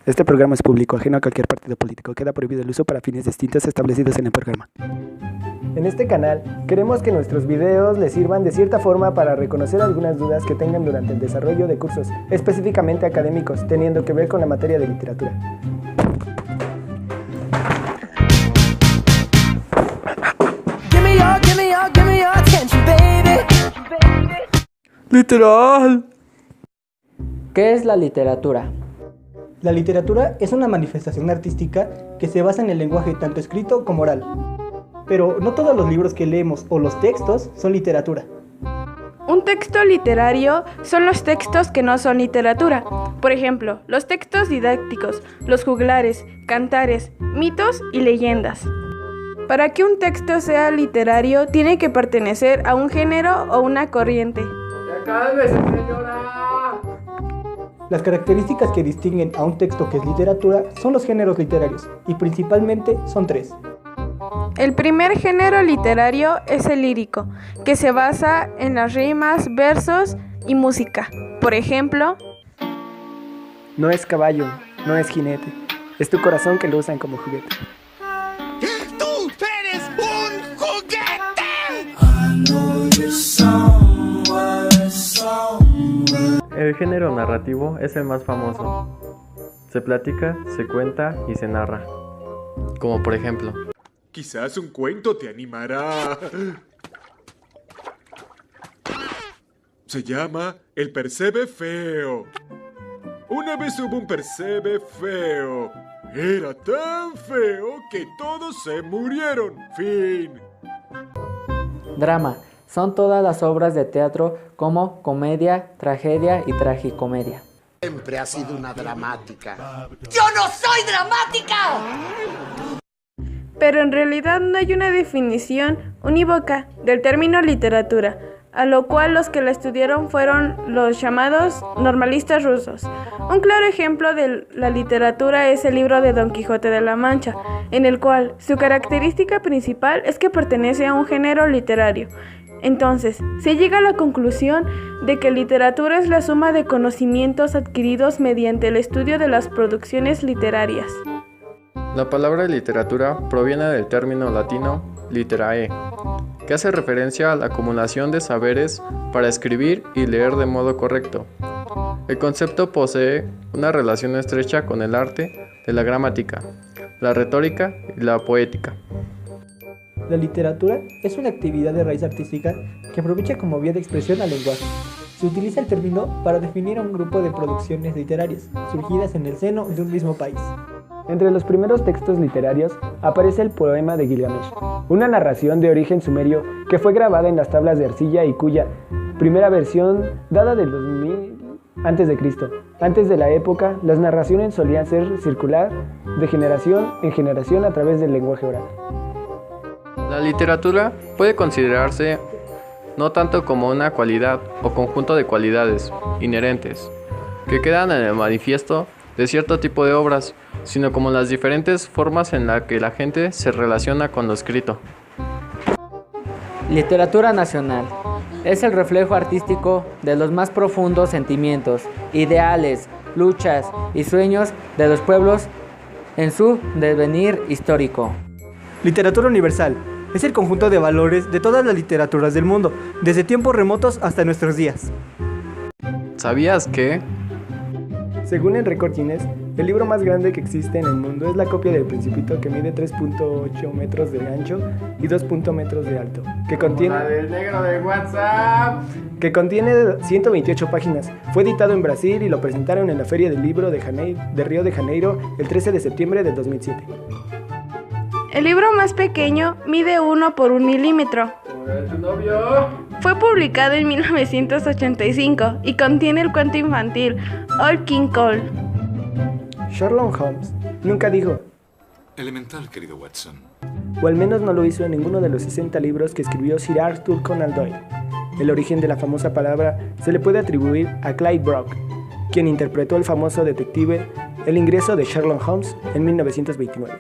Este programa es público, ajeno a cualquier partido político. Queda prohibido el uso para fines distintos establecidos en el programa. En este canal, queremos que nuestros videos les sirvan de cierta forma para reconocer algunas dudas que tengan durante el desarrollo de cursos, específicamente académicos, teniendo que ver con la materia de literatura. Give me your attention, baby. ¡Literal! ¿Qué es la literatura? La literatura es una manifestación artística que se basa en el lenguaje tanto escrito como oral. Pero no todos los libros que leemos o los textos son literatura. Un texto literario son los textos que no son literatura. Por ejemplo, los textos didácticos, los juglares, cantares, mitos y leyendas. Para que un texto sea literario, tiene que pertenecer a un género o una corriente. ¡Ya cálmese, señora! Las características que distinguen a un texto que es literatura son los géneros literarios, y principalmente son tres. El primer género literario es el lírico, que se basa en las rimas, versos y música. Por ejemplo, No es caballo, no es jinete, es tu corazón que lo usan como juguete. ¡Tú eres un juguete! El género narrativo es el más famoso. Se platica, se cuenta y se narra. Como por ejemplo, quizás un cuento te animará. Se llama El Percebe Feo. Una vez hubo un percebe feo. Era tan feo que todos se murieron. Fin. Drama. Son todas las obras de teatro como comedia, tragedia y tragicomedia. Siempre ha sido una dramática. ¡Yo no soy dramática! pero en realidad no hay una definición unívoca del término literatura, a lo cual los que la estudiaron fueron los llamados normalistas rusos. Un claro ejemplo de la literatura es el libro de Don Quijote de la Mancha, en el cual su característica principal es que pertenece a un género literario. Entonces, se llega a la conclusión de que literatura es la suma de conocimientos adquiridos mediante el estudio de las producciones literarias. la palabra literatura proviene del término latino literae, que hace referencia a la acumulación de saberes para escribir y leer de modo correcto. El concepto posee una relación estrecha con el arte de la gramática, la retórica y la poética. La literatura es una actividad de raíz artística que aprovecha como vía de expresión al lenguaje. Se utiliza el término para definir a un grupo de producciones literarias, surgidas en el seno de un mismo país. Entre los primeros textos literarios aparece el poema de Gilgamesh, una narración de origen sumerio que fue grabada en las tablas de arcilla y cuya primera versión data del 2000 a.C. Antes de la época, las narraciones solían ser circular de generación en generación a través del lenguaje oral. La literatura puede considerarse no tanto como una cualidad o conjunto de cualidades inherentes que quedan en el manifiesto de cierto tipo de obras, sino como las diferentes formas en las que la gente se relaciona con lo escrito. Literatura nacional. Es el reflejo artístico de los más profundos sentimientos, ideales, luchas y sueños de los pueblos en su devenir histórico. Literatura universal. Es el conjunto de valores de todas las literaturas del mundo, desde tiempos remotos hasta nuestros días. ¿Sabías que? Según el récord Guinness, el libro más grande que existe en el mundo es la copia del Principito, que mide 3.8 metros de ancho y 2 metros de alto, que contiene 128 páginas. Fue editado en Brasil y lo presentaron en la Feria del Libro de Río de Janeiro el 13 de septiembre de 2007. El libro más pequeño mide 1 por 1 milímetro. Fue publicado en 1985 y contiene el cuento infantil Old King Cole. Sherlock Holmes nunca dijo Elemental, querido Watson. o al menos no lo hizo en ninguno de los 60 libros que escribió Sir Arthur Conan Doyle. El origen de la famosa palabra se le puede atribuir a Clyde Brock, quien interpretó el famoso detective El ingreso de Sherlock Holmes en 1929.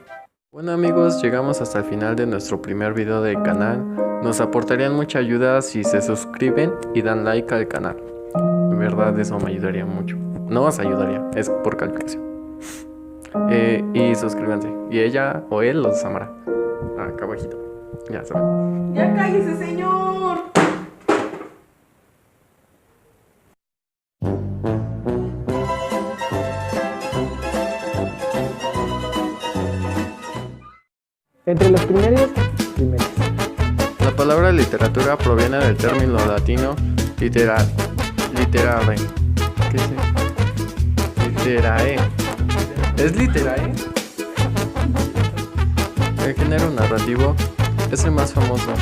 Bueno amigos, llegamos hasta el final de nuestro primer video del canal. Nos aportarían mucha ayuda si se suscriben y dan like al canal. De verdad eso me ayudaría mucho. No os ayudaría, es por calificación. Y suscríbanse. Y ella o él los amará. Acá abajito. Ya saben. ¡Ya cállese, señor! Entre los primeros. La palabra literatura proviene del término latino literare. ¿Qué es? Literae. ¿Es literae? El género narrativo es el más famoso.